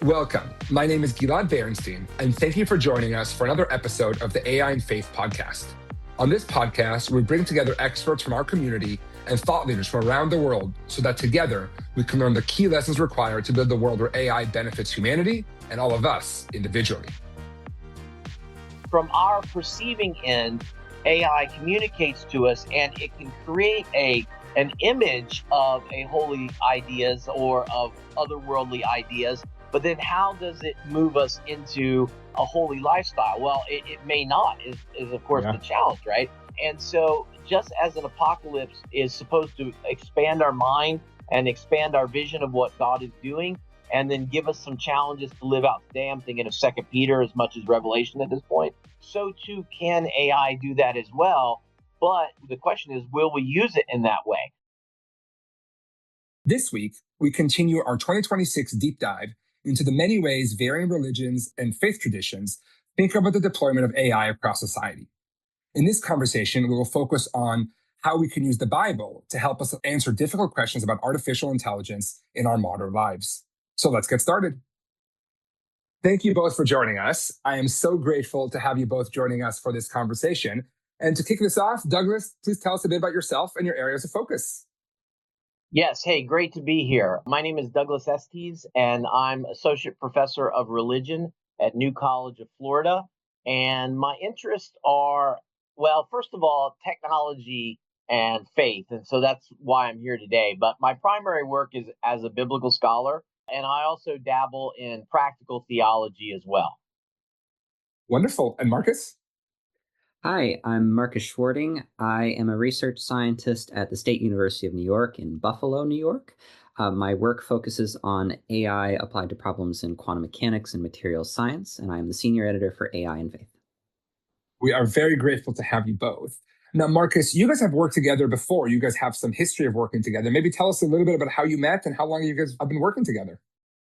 Welcome. My name is Gilad Berenstein, and thank you for joining us for another episode of the AI and Faith podcast. On this podcast, we bring together experts from our community and thought leaders from around the world so that together we can learn the key lessons required to build the world where AI benefits humanity and all of us individually. From our perceiving end, AI communicates to us and it can create an image of a holy ideas or of otherworldly ideas. But then how does it move us into a holy lifestyle? Well, it may not, is of course the challenge, right? And so just as an apocalypse is supposed to expand our mind and expand our vision of what God is doing, and then give us some challenges to live out today, I'm thinking of 2 Peter as much as Revelation at this point, so too can AI do that as well. But the question is, will we use it in that way? This week, we continue our 2026 deep dive into the many ways varying religions and faith traditions think about the deployment of AI across society. In this conversation, we will focus on how we can use the Bible to help us answer difficult questions about artificial intelligence in our modern lives. So let's get started. Thank you both for joining us. I am so grateful to have you both joining us for this conversation. And to kick this off, Douglas, please tell us a bit about yourself and your areas of focus. Yes. Hey, great to be here. My name is Douglas Estes, and I'm Associate Professor of Religion at New College of Florida. And my interests are, well, first of all, technology and faith. And so that's why I'm here today. But my primary work is as a biblical scholar, and I also dabble in practical theology as well. Wonderful. And Marcus? Hi, I'm Marcus Schwarting. I am a research scientist at the State University of New York in Buffalo, New York. My work focuses on AI applied to problems in quantum mechanics and materials science, and I am the senior editor for AI and Faith. We are very grateful to have you both. Now, Marcus, you guys have worked together before. You guys have some history of working together. Maybe tell us a little bit about how you met and how long you guys have been working together.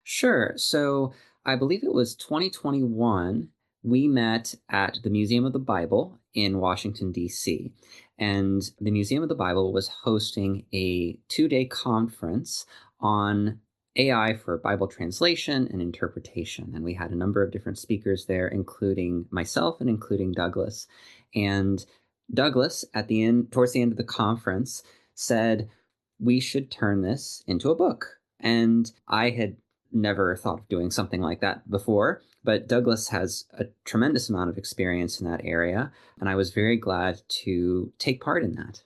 Sure. So I believe it was 2021. We met at the Museum of the Bible in Washington, D.C., and the Museum of the Bible was hosting a 2-day conference on AI for Bible translation and interpretation. And we had a number of different speakers there, including myself and including Douglas. And Douglas, towards the end of the conference, said, we should turn this into a book. And I had never thought of doing something like that before, but Douglas has a tremendous amount of experience in that area, and I was very glad to take part in that.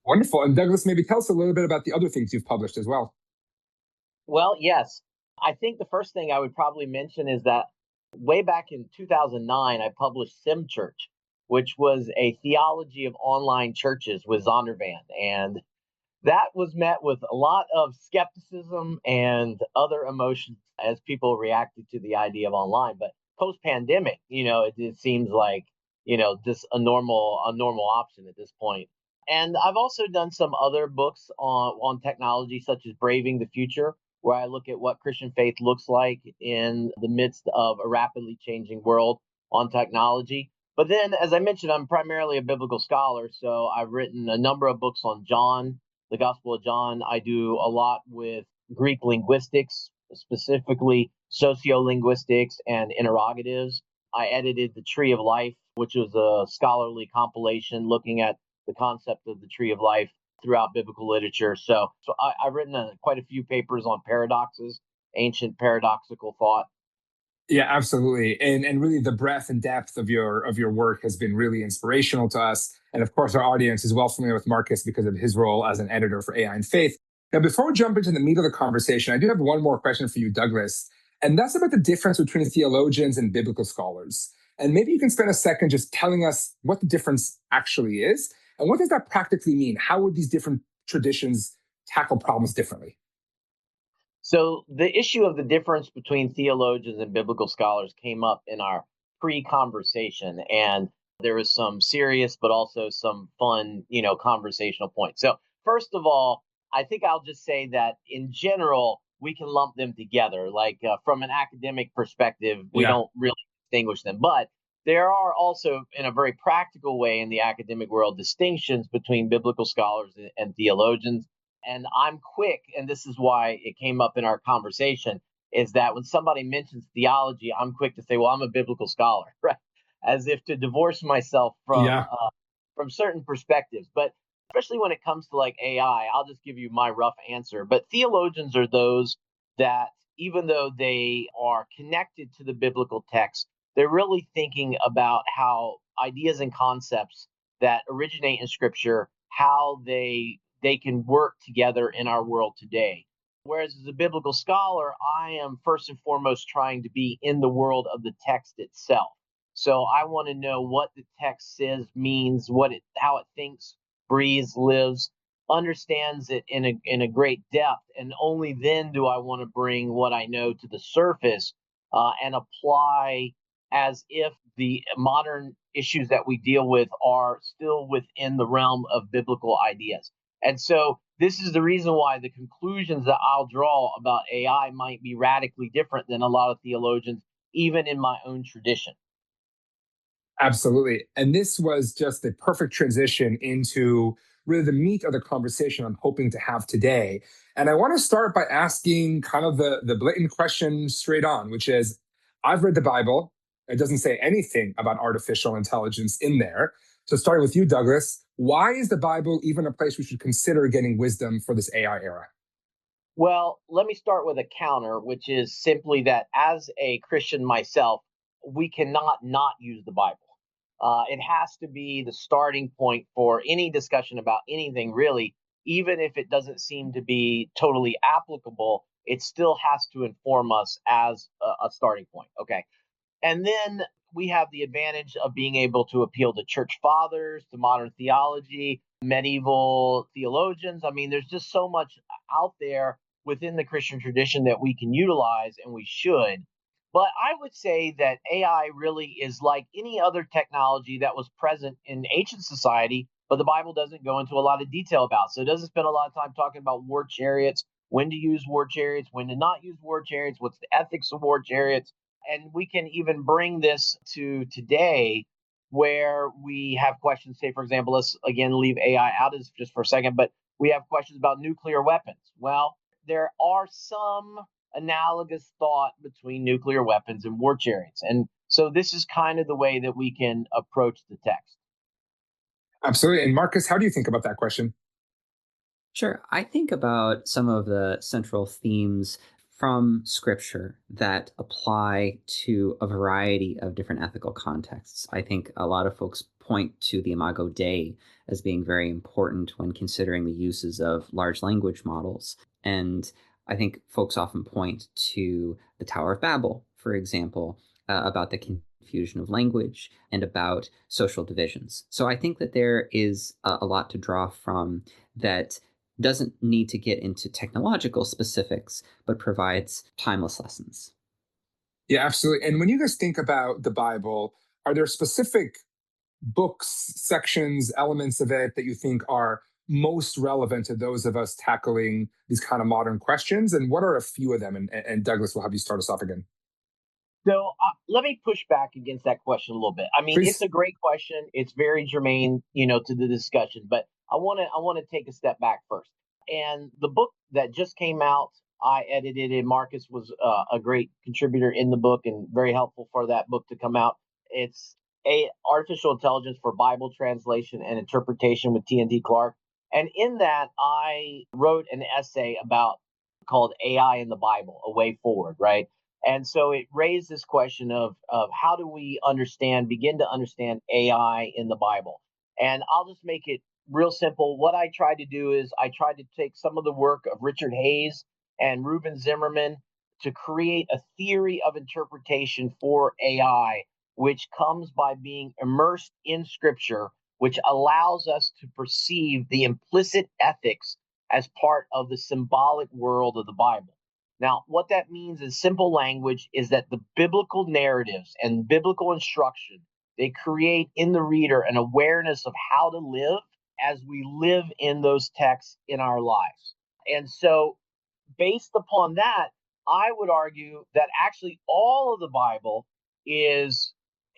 Wonderful. And Douglas, maybe tell us a little bit about the other things you've published as well. Well, yes. I think the first thing I would probably mention is that way back in 2009, I published Sim Church, which was a theology of online churches with Zondervan. And that was met with a lot of skepticism and other emotions as people reacted to the idea of online. But post-pandemic, it seems like, just a normal option at this point. And I've also done some other books on technology, such as Braving the Future, where I look at what Christian faith looks like in the midst of a rapidly changing world on technology. But then, as I mentioned, I'm primarily a biblical scholar, so I've written a number of books on John, the Gospel of John. I do a lot with Greek linguistics, specifically sociolinguistics and interrogatives. I edited The Tree of Life, which was a scholarly compilation looking at the concept of the tree of life throughout biblical literature. So I've written quite a few papers on paradoxes, ancient paradoxical thought. Yeah, absolutely. And really the breadth and depth of your work has been really inspirational to us. And of course, our audience is well familiar with Marcus because of his role as an editor for AI and Faith. Now, before we jump into the meat of the conversation, I do have one more question for you, Douglas. And that's about the difference between theologians and biblical scholars. And maybe you can spend a second just telling us what the difference actually is. And what does that practically mean? How would these different traditions tackle problems differently? So the issue of the difference between theologians and biblical scholars came up in our pre-conversation, and there was some serious but also some fun, conversational points. So first of all, I think I'll just say that in general, we can lump them together. Like from an academic perspective, we don't really distinguish them. But there are also, in a very practical way in the academic world, distinctions between biblical scholars and theologians. And I'm quick, and this is why it came up in our conversation, is that when somebody mentions theology, I'm quick to say, well, I'm a biblical scholar, right? As if to divorce myself Yeah, from certain perspectives. But especially when it comes to like AI, I'll just give you my rough answer. But theologians are those that, even though they are connected to the biblical text, they're really thinking about how ideas and concepts that originate in Scripture, how they can work together in our world today. Whereas as a biblical scholar, I am first and foremost trying to be in the world of the text itself. So I want to know what the text says, means, how it thinks, breathes, lives, understands it in a great depth, and only then do I want to bring what I know to the surface and apply as if the modern issues that we deal with are still within the realm of biblical ideas. And so this is the reason why the conclusions that I'll draw about AI might be radically different than a lot of theologians, even in my own tradition. absolutely. And this was just the perfect transition into really the meat of the conversation I'm hoping to have today. And I want to start by asking kind of the blatant question straight on, which is, I've read the Bible. It doesn't say anything about artificial intelligence in there. So starting with you, Douglas, why is the Bible even a place we should consider getting wisdom for this AI era? Well, let me start with a counter, which is simply that as a Christian myself, we cannot not use the Bible. It has to be the starting point for any discussion about anything, really, even if it doesn't seem to be totally applicable. It still has to inform us as a starting point. Okay. And then we have the advantage of being able to appeal to church fathers, to modern theology, medieval theologians. I mean, there's just so much out there within the Christian tradition that we can utilize, and we should. But I would say that AI really is like any other technology that was present in ancient society, but the Bible doesn't go into a lot of detail about. So it doesn't spend a lot of time talking about war chariots, when to use war chariots, when to not use war chariots, what's the ethics of war chariots. And we can even bring this to today where we have questions. Say, for example, let's again leave AI out of this just for a second, but we have questions about nuclear weapons. Well, there are some analogous thought between nuclear weapons and war chariots. And so this is kind of the way that we can approach the text. Absolutely. And Marcus, how do you think about that question? Sure. I think about some of the central themes from scripture that apply to a variety of different ethical contexts. I think a lot of folks point to the Imago Dei as being very important when considering the uses of large language models. And I think folks often point to the Tower of Babel, for example, about the confusion of language and about social divisions. So I think that there is a lot to draw from that doesn't need to get into technological specifics, but provides timeless lessons. Yeah, absolutely. And when you guys think about the Bible, are there specific books, sections, elements of it that you think are most relevant to those of us tackling these kind of modern questions? And what are a few of them? And Douglas, will have you start us off again. So let me push back against that question a little bit. I mean, it's Please. a great question. It's very germane, to the discussion. But I want to take a step back first. And the book that just came out, I edited it. Marcus was a great contributor in the book and very helpful for that book to come out. It's a artificial intelligence for Bible translation and interpretation with T&D Clark. And in that, I wrote an essay about called AI in the Bible, a way forward, right? And so it raised this question of how do we begin to understand AI in the Bible? And I'll just make it real simple. What I tried to do is I tried to take some of the work of Richard Hayes and Reuben Zimmerman to create a theory of interpretation for AI, which comes by being immersed in scripture, which allows us to perceive the implicit ethics as part of the symbolic world of the Bible. Now, what that means in simple language is that the biblical narratives and biblical instruction, they create in the reader an awareness of how to live as we live in those texts in our lives. And so, based upon that, I would argue that actually all of the Bible is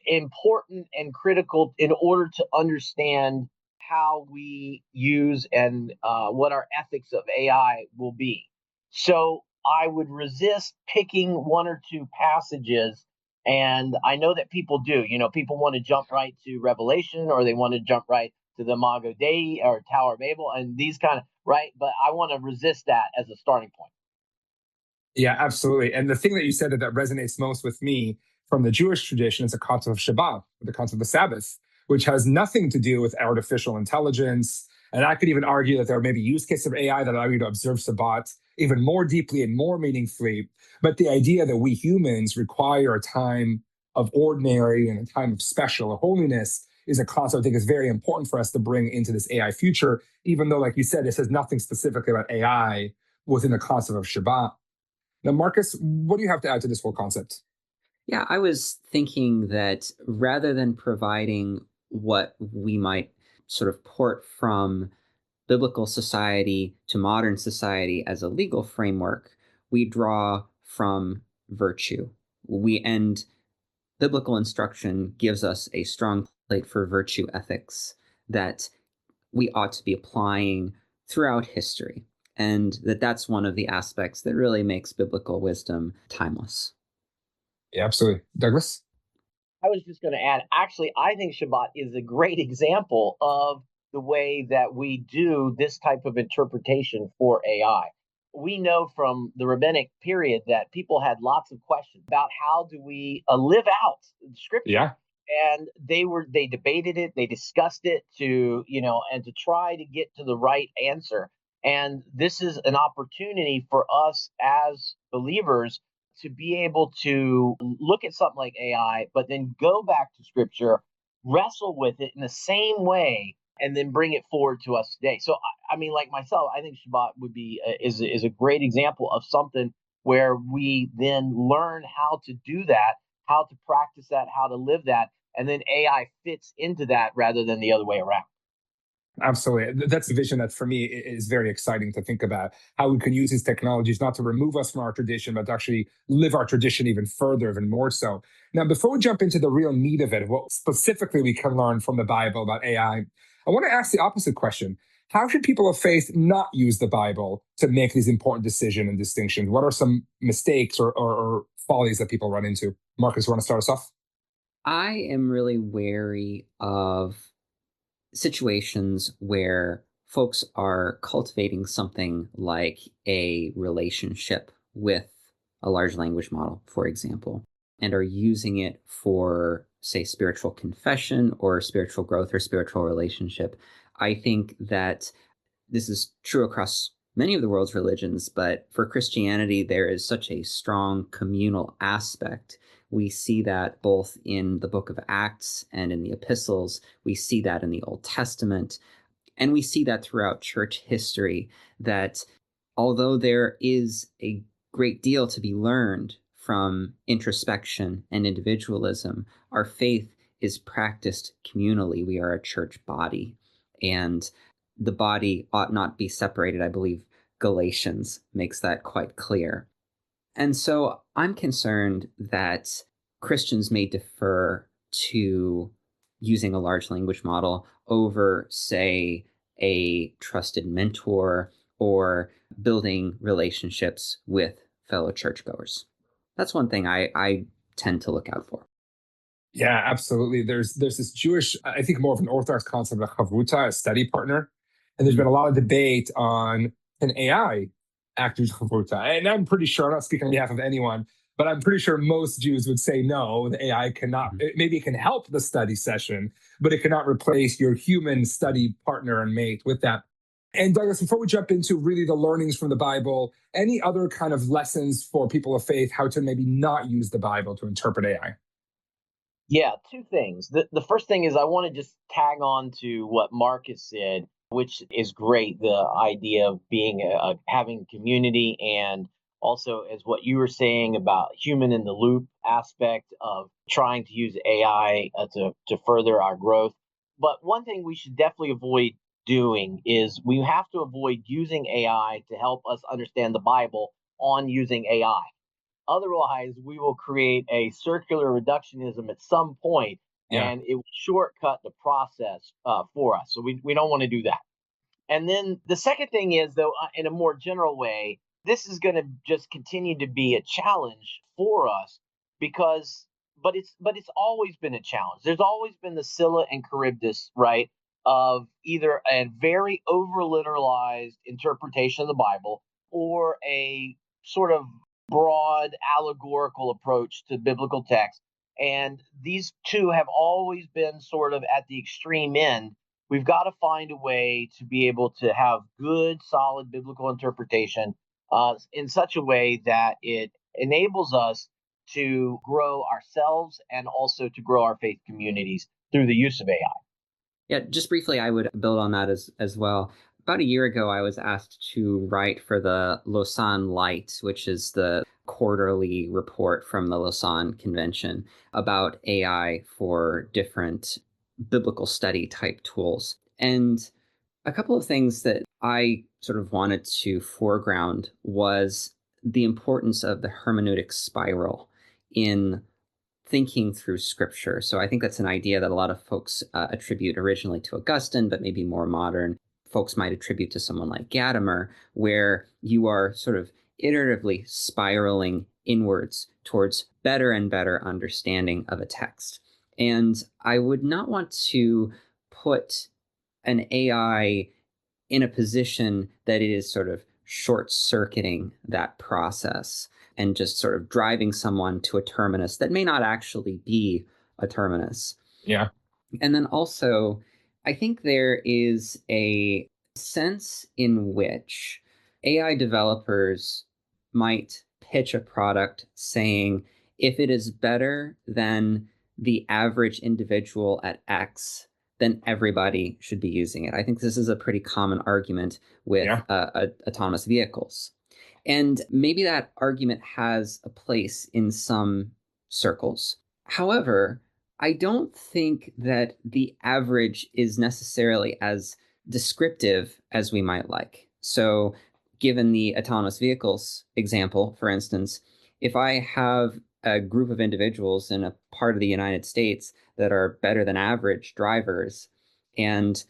important and critical in order to understand how we use and what our ethics of AI will be. So I would resist picking one or two passages. And I know that people do. People want to jump right to Revelation, or they want to jump right to the Imago Dei or Tower of Babel and these kind of, right? But I want to resist that as a starting point. Yeah, absolutely. And the thing that you said that resonates most with me from the Jewish tradition is the concept of Shabbat, the concept of the Sabbath, which has nothing to do with artificial intelligence. And I could even argue that there are maybe use cases of AI that allow you to observe Shabbat even more deeply and more meaningfully. But the idea that we humans require a time of ordinary and a time of special or holiness is a concept I think is very important for us to bring into this AI future, even though, like you said, it says nothing specifically about AI within the concept of Shabbat. Now, Marcus, what do you have to add to this whole concept? Yeah, I was thinking that rather than providing what we might sort of port from biblical society to modern society as a legal framework, we draw from virtue. And biblical instruction gives us a strong plate for virtue ethics that we ought to be applying throughout history. And that's one of the aspects that really makes biblical wisdom timeless. Yeah, absolutely. Douglas? I was just going to add, actually, I think Shabbat is a great example of the way that we do this type of interpretation for AI. We know from the rabbinic period that people had lots of questions about how do we live out scripture. Yeah, And they debated it, they discussed it and to try to get to the right answer. And this is an opportunity for us as believers to be able to look at something like AI, but then go back to scripture, wrestle with it in the same way, and then bring it forward to us today. So, I mean, like myself, I think Shabbat would be is a great example of something where we then learn how to do that, how to practice that, how to live that, and then AI fits into that rather than the other way around. absolutely. That's a vision that for me is very exciting to think about how we can use these technologies not to remove us from our tradition, but to actually live our tradition even further, even more so. Now, before we jump into the real meat of it, what specifically we can learn from the Bible about I want to ask the opposite question. How should people of faith not use the Bible to make these important decisions and distinctions? What are some mistakes or follies that people run into? Marcus, you want to start us off? I am really wary of situations where folks are cultivating something like a relationship with a large language model, for example, and are using it for, say, spiritual confession or spiritual growth or spiritual relationship. I think that this is true across many of the world's religions, but for Christianity, there is such a strong communal aspect. We see that both in the book of Acts and in the epistles. We see that in the Old Testament. And we see that throughout church history, that although there is a great deal to be learned from introspection and individualism, our faith is practiced communally. We are a church body. And the body ought not be separated. I believe Galatians makes that quite clear. And so I'm concerned that Christians may defer to using a large language model over, say, a trusted mentor or building relationships with fellow churchgoers. That's one thing I tend to look out for. Yeah, absolutely. There's this Jewish, I think more of an Orthodox concept of chavruta, a study partner, and there's been a lot of debate on can AI act as chavruta. And I'm pretty sure, I'm not speaking on behalf of anyone, but I'm pretty sure most Jews would say no. The AI cannot. Mhm. Maybe it can help the study session, but it cannot replace your human study partner and mate with that. And Douglas, before we jump into really the learnings from the Bible, any other kind of lessons for people of faith how to maybe not use the Bible to interpret AI? Yeah, two things. The first thing is I want to just tag on to what Marcus said, which is great. The idea of being having community, and also as what you were saying about human in the loop aspect of trying to use AI to further our growth. But one thing we should definitely avoid doing is we have to avoid using AI to help us understand the Bible on using AI. Otherwise, we will create a circular reductionism at some point, Yeah. and it will shortcut the process for us. So we don't want to do that. And then the second thing is, though, in a more general way, this is going to just continue to be a challenge for us because but it's always been a challenge. There's always been the Scylla and Charybdis, right, of either a very over literalized interpretation of the Bible or a sort of broad allegorical approach to biblical text. And these two have always been sort of at the extreme end. We've got to find a way to be able to have good, solid biblical interpretation in such a way that it enables us to grow ourselves and also to grow our faith communities through the use of AI. Yeah, just briefly, I would build on that as well. About a year ago, I was asked to write for the Lausanne Light, which is the quarterly report from the Lausanne Convention about AI for different biblical study type tools. And a couple of things that I sort of wanted to foreground was the importance of the hermeneutic spiral in thinking through scripture. So I think that's an idea that a lot of folks attribute originally to Augustine, but maybe more modern folks might attribute to someone like Gadamer, where you are sort of iteratively spiraling inwards towards better and better understanding of a text. And I would not want to put an AI in a position that it is sort of short circuiting that process and just sort of driving someone to a terminus that may not actually be a terminus. Yeah. And then also, I think there is a sense in which AI developers might pitch a product saying, if it is better than the average individual at X, then everybody should be using it. I think this is a pretty common argument with autonomous vehicles. And maybe that argument has a place in some circles. However, I don't think that the average is necessarily as descriptive as we might like. So, given the autonomous vehicles example, for instance, if I have a group of individuals in a part of the United States that are better than average drivers, and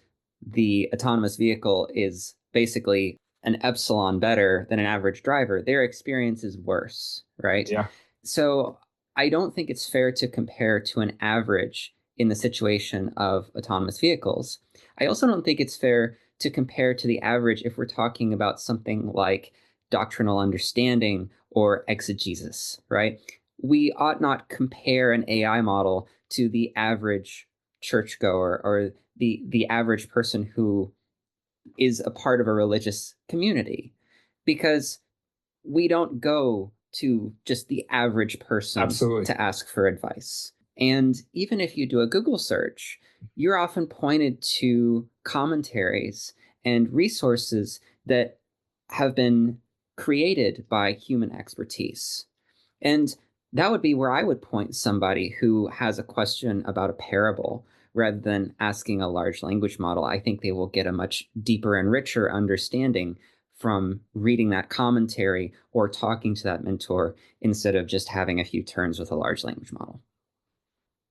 the autonomous vehicle is basically an epsilon better than an average driver, their experience is worse, right? Yeah. So I don't think it's fair to compare to an average in the situation of autonomous vehicles. I also don't think it's fair to compare to the average if we're talking about something like doctrinal understanding or exegesis, right? We ought not compare an AI model to the average churchgoer or the average person who is a part of a religious community, because we don't go to just the average person Absolutely. to ask for advice. And even if you do a Google search, you're often pointed to commentaries and resources that have been created by human expertise. And that would be where I would point somebody who has a question about a parable rather than asking a large language model. I think they will get a much deeper and richer understanding from reading that commentary or talking to that mentor instead of just having a few turns with a large language model.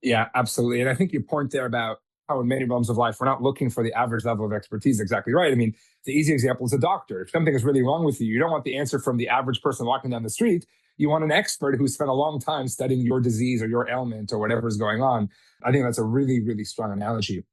Yeah, absolutely. And I think your point there about how in many realms of life, we're not looking for the average level of expertise is exactly right. I mean, the easy example is a doctor. If something is really wrong with you, you don't want the answer from the average person walking down the street. You want an expert who spent a long time studying your disease or your ailment or whatever is going on. I think that's a really, really strong analogy.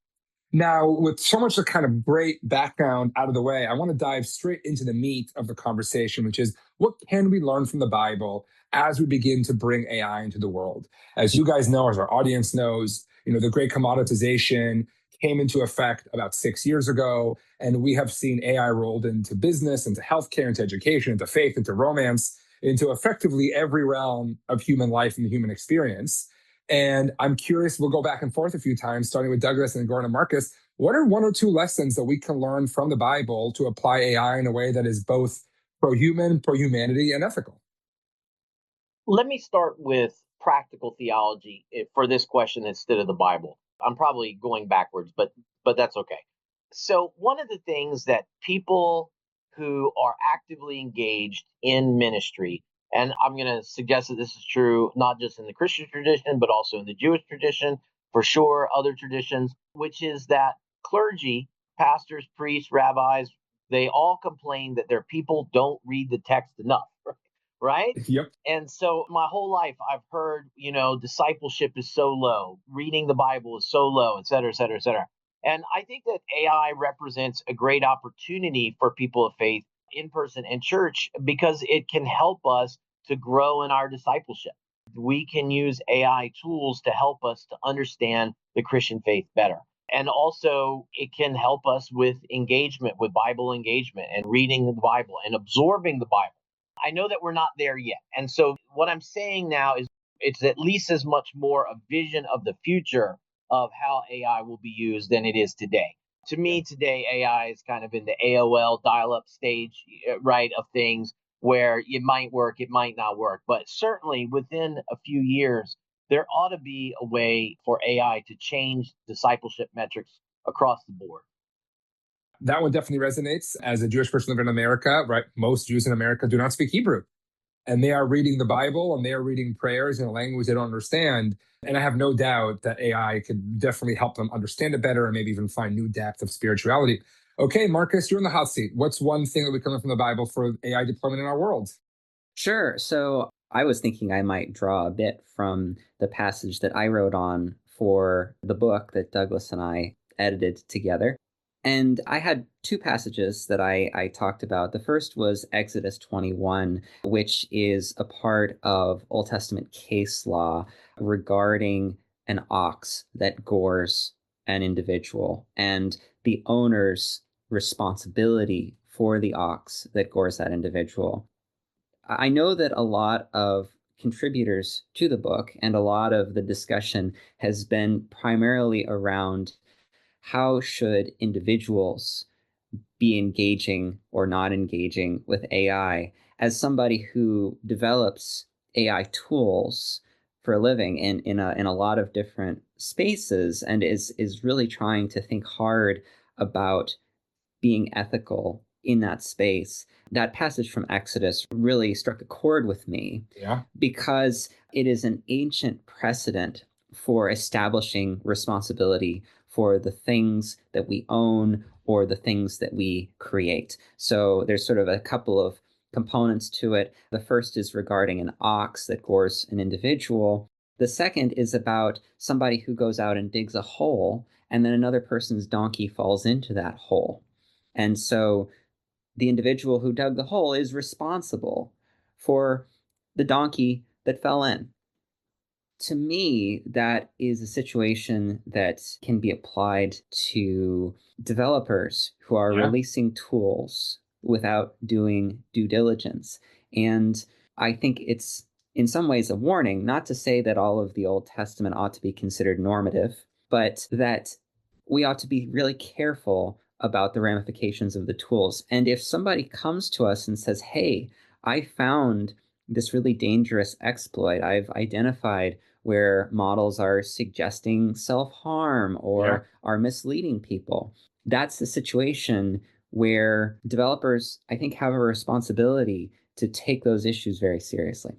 Now, with so much of kind of great background out of the way, I want to dive straight into the meat of the conversation, which is what can we learn from the Bible as we begin to bring AI into the world? As you guys know, as our audience knows, the great commoditization came into effect about 6 years ago, and we have seen AI rolled into business, into healthcare, into education, into faith, into romance, into effectively every realm of human life and the human experience. And I'm curious, we'll go back and forth a few times, starting with Douglas and going to Marcus. What are one or two lessons that we can learn from the Bible to apply AI in a way that is both pro-human, pro-humanity, and ethical? Let me start with practical theology for this question instead of the Bible. I'm probably going backwards, but that's okay. So one of the things that people who are actively engaged in ministry, and I'm going to suggest that this is true not just in the Christian tradition, but also in the Jewish tradition, for sure, other traditions, which is that clergy, pastors, priests, rabbis, they all complain that their people don't read the text enough, right? Yep. And so my whole life I've heard, discipleship is so low, reading the Bible is so low, et cetera, et cetera, et cetera. And I think that AI represents a great opportunity for people of faith in person and church because it can help us to grow in our discipleship. We can use AI tools to help us to understand the Christian faith better. And also, it can help us with engagement, with Bible engagement and reading the Bible and absorbing the Bible. I know that we're not there yet. And so, what I'm saying now is it's at least as much more a vision of the future of how AI will be used than it is today. To me, today, AI is kind of in the AOL dial up stage, right, of things where it might work, it might not work. But certainly within a few years, there ought to be a way for AI to change discipleship metrics across the board. That one definitely resonates. As a Jewish person living in America, right? Most Jews in America do not speak Hebrew. And they are reading the Bible and they are reading prayers in a language they don't understand. And I have no doubt that AI could definitely help them understand it better and maybe even find new depth of spirituality. Okay, Marcus, you're in the hot seat. What's one thing that we come from the Bible for AI deployment in our world? Sure. So I was thinking I might draw a bit from the passage that I wrote on for the book that Douglas and I edited together. And I had two passages that I talked about. The first was Exodus 21, which is a part of Old Testament case law regarding an ox that gores an individual and the owner's responsibility for the ox that gores that individual. I know that a lot of contributors to the book and a lot of the discussion has been primarily around how should individuals be engaging or not engaging with AI. As somebody who develops AI tools for a living in a lot of different spaces and is really trying to think hard about being ethical in that space. That passage from Exodus really struck a chord with me. Yeah. Because it is an ancient precedent for establishing responsibility for the things that we own or the things that we create. So there's sort of a couple of components to it. The first is regarding an ox that gores an individual. The second is about somebody who goes out and digs a hole, and then another person's donkey falls into that hole. And so the individual who dug the hole is responsible for the donkey that fell in. To me, that is a situation that can be applied to developers who are Yeah. releasing tools without doing due diligence. And I think it's in some ways a warning, not to say that all of the Old Testament ought to be considered normative, but that we ought to be really careful about the ramifications of the tools. And if somebody comes to us and says, hey, I found this really dangerous exploit, I've identified where models are suggesting self-harm or are misleading people. That's the situation where developers, I think, have a responsibility to take those issues very seriously.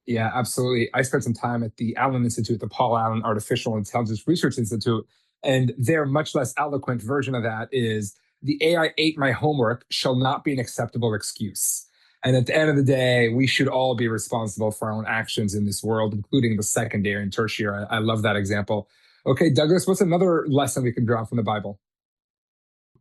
Yeah, absolutely. I spent some time at the Allen Institute, the Paul Allen Artificial Intelligence Research Institute, and their much less eloquent version of that is the AI ate my homework shall not be an acceptable excuse. And at the end of the day, we should all be responsible for our own actions in this world, including the secondary and tertiary. I love that example. Okay, Douglas, what's another lesson we can draw from the Bible?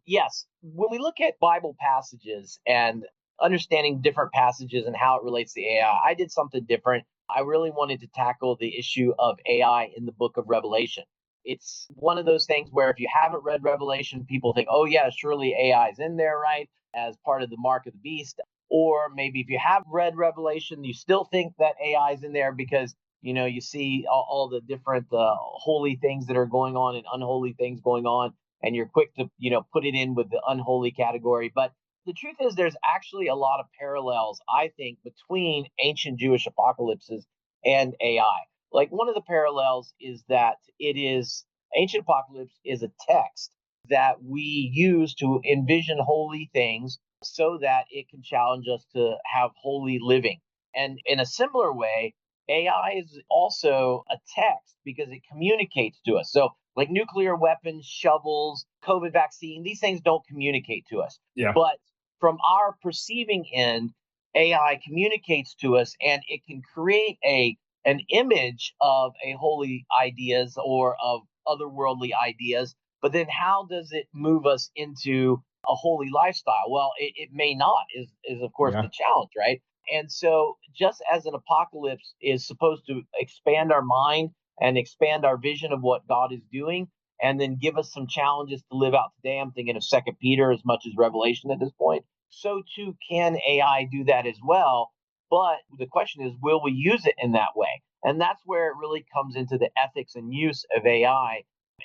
Yes, when we look at Bible passages and understanding different passages and how it relates to AI, I did something different. I really wanted to tackle the issue of AI in the book of Revelation. It's one of those things where if you haven't read Revelation, people think, oh, yeah, surely AI is in there, right? As part of the mark of the beast. Or maybe if you have read Revelation, you still think that AI is in there because, you see all the different holy things that are going on and unholy things going on and you're quick to put it in with the unholy category. But the truth is there's actually a lot of parallels, I think, between ancient Jewish apocalypses and AI. Like one of the parallels is that it is ancient apocalypse is a text that we use to envision holy things so that it can challenge us to have holy living. And in a similar way, AI is also a text because it communicates to us. So Like nuclear weapons, shovels, COVID vaccine, these things don't communicate to us. Yeah. But from our perceiving end, AI communicates to us and it can create an image of a holy ideas or of otherworldly ideas. But then how does it move us into a holy lifestyle? Well, it may not, is of course Yeah. the challenge, right? And so just as an apocalypse is supposed to expand our mind and expand our vision of what God is doing, and then give us some challenges to live out today. I'm thinking of Second Peter as much as Revelation at this point. So too can AI do that as well. But the question is, will we use it in that way? And that's where it really comes into the ethics and use of AI.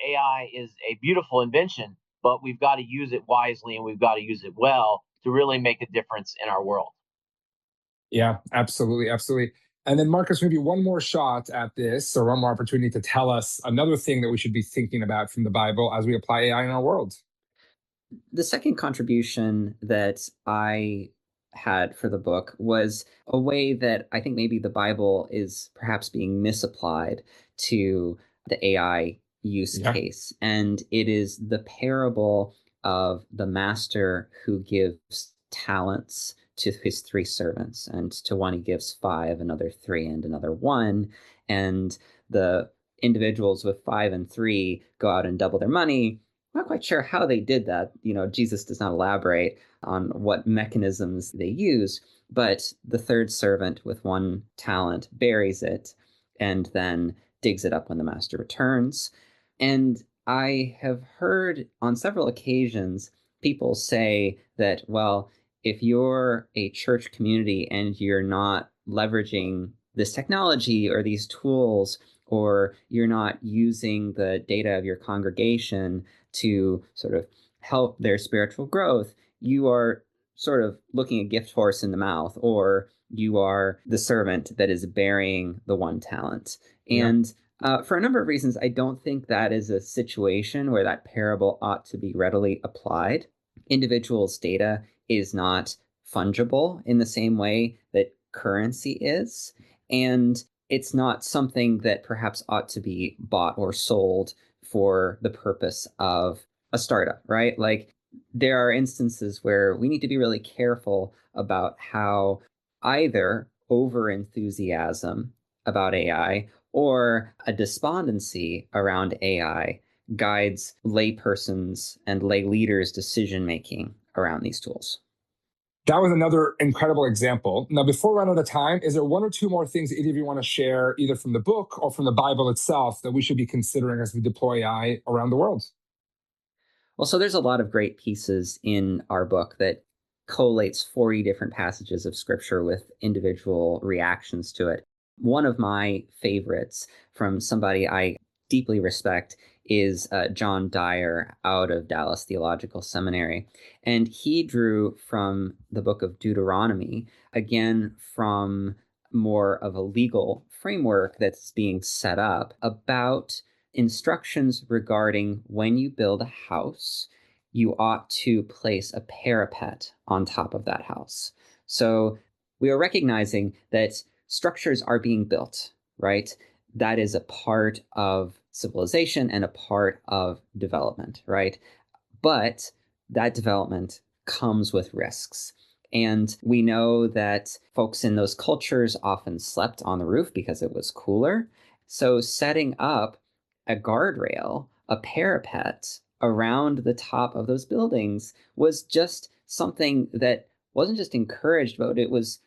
AI is a beautiful invention, but we've got to use it wisely and we've got to use it well to really make a difference in our world. Yeah, absolutely. Absolutely. And then, Marcus, maybe one more shot at this or one more opportunity to tell us another thing that we should be thinking about from the Bible as we apply AI in our world. The second contribution that I had for the book was a way that I think maybe the Bible is perhaps being misapplied to the AI use Yeah. case. And it is the parable of the master who gives talents to his three servants. And to one he gives five, another three, and another one. And the individuals with five and three go out and double their money. Not quite sure how they did that. Jesus does not elaborate on what mechanisms they use, but the third servant with one talent buries it and then digs it up when the master returns. And I have heard on several occasions people say that, well, if you're a church community and you're not leveraging this technology or these tools, or you're not using the data of your congregation to sort of help their spiritual growth, you are sort of looking a gift horse in the mouth, or you are the servant that is burying the one talent. Yeah. And for a number of reasons, I don't think that is a situation where that parable ought to be readily applied. Individuals' data is not fungible in the same way that currency is. And it's not something that perhaps ought to be bought or sold for the purpose of a startup, right? Like there are instances where we need to be really careful about how either over enthusiasm about AI or a despondency around AI guides laypersons and lay leaders' decision making around these tools. That was another incredible example. Now, before we run out of time, is there one or two more things that either of you want to share, either from the book or from the Bible itself, that we should be considering as we deploy AI around the world? Well, so there's a lot of great pieces in our book that collates 40 different passages of scripture with individual reactions to it. One of my favorites from somebody I deeply respect is John Dyer out of Dallas Theological Seminary. And he drew from the book of Deuteronomy, again, from more of a legal framework that's being set up about instructions regarding when you build a house, you ought to place a parapet on top of that house. So we are recognizing that structures are being built, right? That is a part of civilization and a part of development, right? But that development comes with risks. And we know that folks in those cultures often slept on the roof because it was cooler. So setting up a guardrail, a parapet around the top of those buildings was just something that wasn't just encouraged, but it was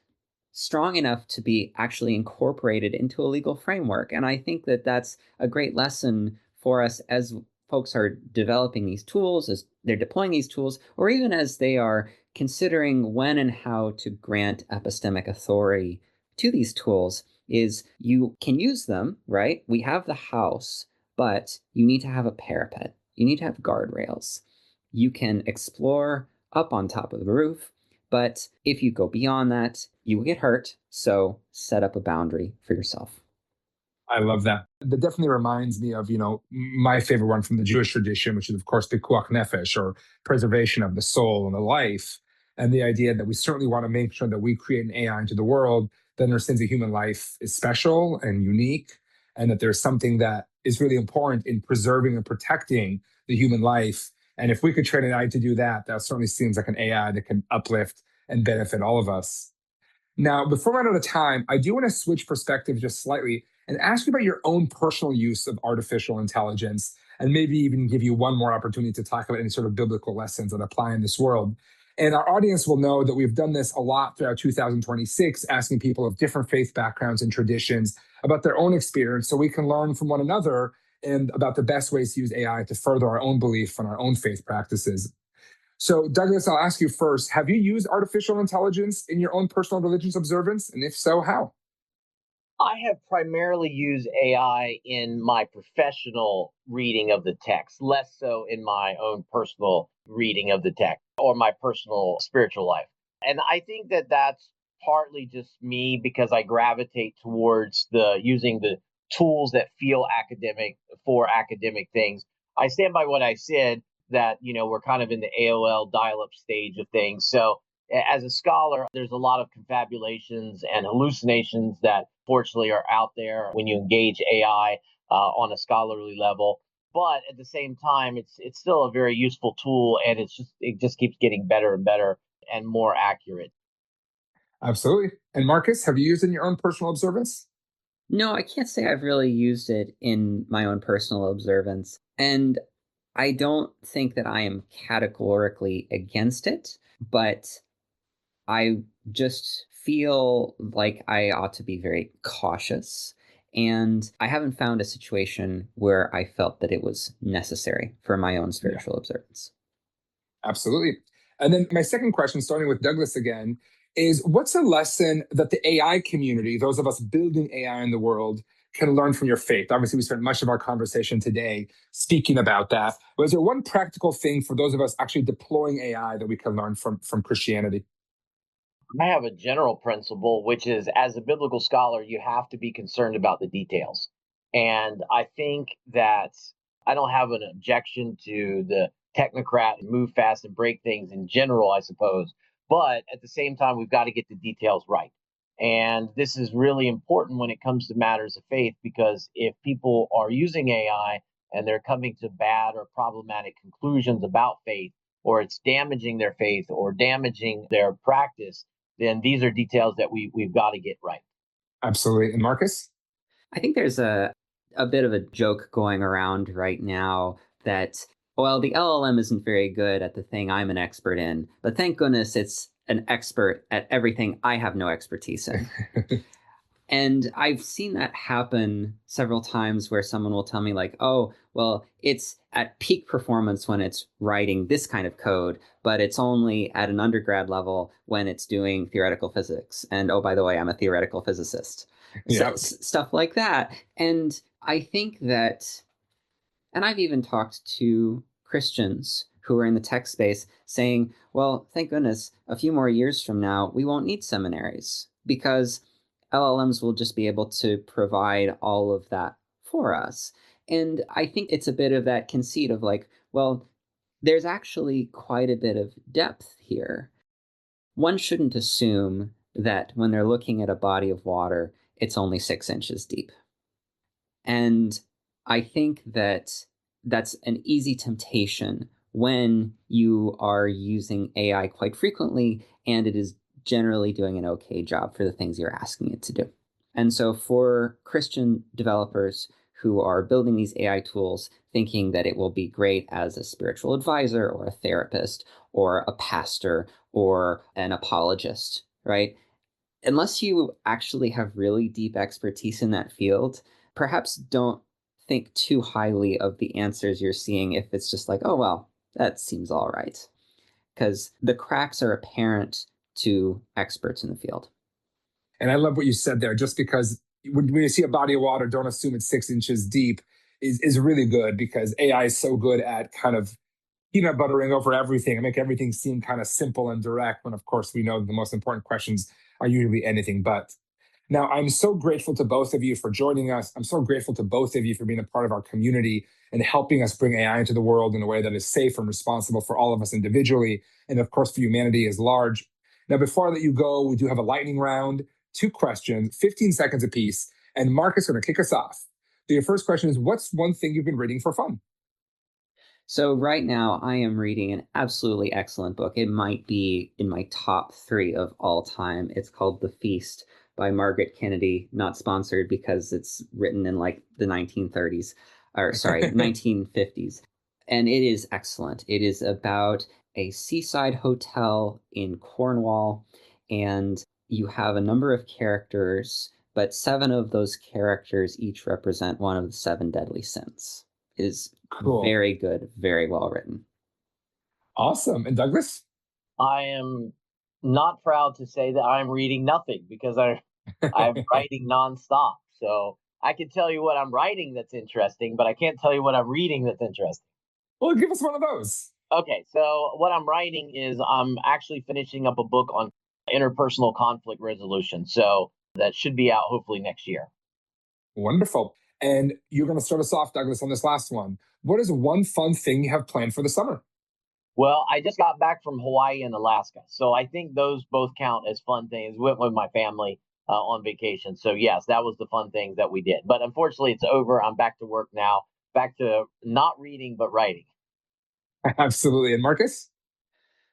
strong enough to be actually incorporated into a legal framework. And I think that that's a great lesson for us as folks are developing these tools, as they're deploying these tools, or even as they are considering when and how to grant epistemic authority to these tools, is you can use them, right? We have the house, but you need to have a parapet. You need to have guardrails. You can explore up on top of the roof, but if you go beyond that, you will get hurt. So set up a boundary for yourself. I love that. That definitely reminds me of, my favorite one from the Jewish tradition, which is, of course, pikuach nefesh, or preservation of the soul and the life. And the idea that we certainly want to make sure that we create an AI into the world that understands that human life is special and unique, and that there's something that is really important in preserving and protecting the human life. And if we could train an AI to do that, that certainly seems like an AI that can uplift and benefit all of us. Now, before we run out of time, I do want to switch perspective just slightly and ask you about your own personal use of artificial intelligence, and maybe even give you one more opportunity to talk about any sort of biblical lessons that apply in this world. And our audience will know that we've done this a lot throughout 2026, asking people of different faith backgrounds and traditions about their own experience so we can learn from one another and about the best ways to use AI to further our own belief and our own faith practices. So, Douglas, I'll ask you first, have you used artificial intelligence in your own personal religious observance? And if so, how? I have primarily used AI in my professional reading of the text, less so in my own personal reading of the text or my personal spiritual life. And I think that that's partly just me because I gravitate towards the using the tools that feel academic for academic things. I stand by what I said that, we're kind of in the AOL dial-up stage of things. So as a scholar, there's a lot of confabulations and hallucinations that fortunately are out there when you engage AI on a scholarly level. But at the same time, it's still a very useful tool, and it just keeps getting better and better and more accurate. Absolutely. And Marcus, have you used it in your own personal observance? No, I can't say I've really used it in my own personal observance. And I don't think that I am categorically against it, but I just feel like I ought to be very cautious. And I haven't found a situation where I felt that it was necessary for my own Yeah, spiritual observance. absolutely. And then my second question, starting with Douglas again, is what's a lesson that the AI community, those of us building AI in the world, can learn from your faith? Obviously, we spent much of our conversation today speaking about that. But is there one practical thing for those of us actually deploying AI that we can learn from Christianity? I have a general principle, which is as a biblical scholar, you have to be concerned about the details. And I think that I don't have an objection to the technocrat and move fast and break things in general, I suppose. But at the same time, we've got to get the details right. And this is really important when it comes to matters of faith, because if people are using AI and they're coming to bad or problematic conclusions about faith, or it's damaging their faith or damaging their practice, then these are details that we've got to get right. Absolutely. And Marcus? I think there's a bit of a joke going around right now that, well, the LLM isn't very good at the thing I'm an expert in, but thank goodness it's an expert at everything I have no expertise in. And I've seen that happen several times where someone will tell me, like, oh, well, it's at peak performance when it's writing this kind of code, but it's only at an undergrad level when it's doing theoretical physics. And oh, by the way, I'm a theoretical physicist. So, Yeah. stuff like that. And I think that, and I've even talked to Christians who are in the tech space saying, well, thank goodness, a few more years from now, we won't need seminaries because LLMs will just be able to provide all of that for us. And I think it's a bit of that conceit of like, well, there's actually quite a bit of depth here. One shouldn't assume that when they're looking at a body of water, it's only 6 inches deep. And I think that that's an easy temptation when you are using AI quite frequently and it is generally doing an okay job for the things you're asking it to do. And so for Christian developers who are building these AI tools thinking that it will be great as a spiritual advisor or a therapist or a pastor or an apologist, right? Unless you actually have really deep expertise in that field, perhaps don't think too highly of the answers you're seeing if it's just like, oh, well, that seems all right. Because the cracks are apparent to experts in the field. And I love what you said there, just because when you see a body of water, don't assume it's 6 inches deep is really good, because AI is so good at kind of peanut buttering over everything and make everything seem kind of simple and direct, when of course we know the most important questions are usually anything but. Now, I'm so grateful to both of you for joining us. I'm so grateful to both of you for being a part of our community and helping us bring AI into the world in a way that is safe and responsible for all of us individually, and of course for humanity as large. Now, before I let you go, we do have a lightning round, 2 questions, 15 seconds apiece, and Mark is going to kick us off. So your first question is, what's one thing you've been reading for fun? So right now I am reading an absolutely excellent book. It might be in my top 3 of all time. It's called The Feast by Margaret Kennedy, not sponsored because it's written in like the 1930s, or sorry, 1950s. And it is excellent. It is about a seaside hotel in Cornwall, and you have a number of characters, but 7 of those characters each represent one of the 7 deadly sins. It is Cool. very good, very well written. Awesome. And Douglas? I am not proud to say that I'm reading nothing because I'm writing nonstop. So I can tell you what I'm writing that's interesting, but I can't tell you what I'm reading that's interesting. Well, give us one of those. Okay, so what I'm writing is I'm actually finishing up a book on interpersonal conflict resolution. So that should be out hopefully next year. Wonderful. And you're going to start us off, Douglas, on this last one. What is one fun thing you have planned for the summer? Well, I just got back from Hawaii and Alaska. So I think those both count as fun things. Went with my family on vacation. So, yes, that was the fun thing that we did. But unfortunately, it's over. I'm back to work now, back to not reading, but writing. Absolutely. And Marcus?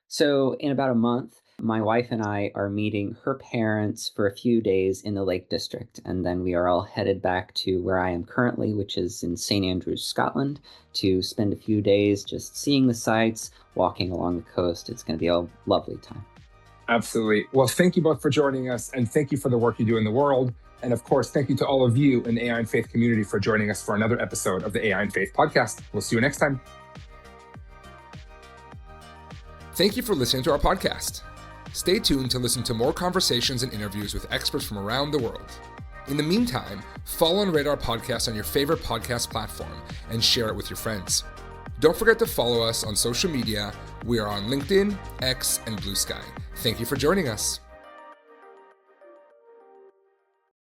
So, in about a month, my wife and I are meeting her parents for a few days in the Lake District, and then we are all headed back to where I am currently, which is in St. Andrews, Scotland, to spend a few days just seeing the sights, walking along the coast. It's going to be a lovely time. Absolutely. Well, thank you both for joining us, and thank you for the work you do in the world. And of course, thank you to all of you in the AI and Faith community for joining us for another episode of the AI and Faith podcast. We'll see you next time. Thank you for listening to our podcast. Stay tuned to listen to more conversations and interviews with experts from around the world. In the meantime, follow and rate our podcast on your favorite podcast platform and share it with your friends. Don't forget to follow us on social media. We are on LinkedIn, X, and Blue Sky. Thank you for joining us.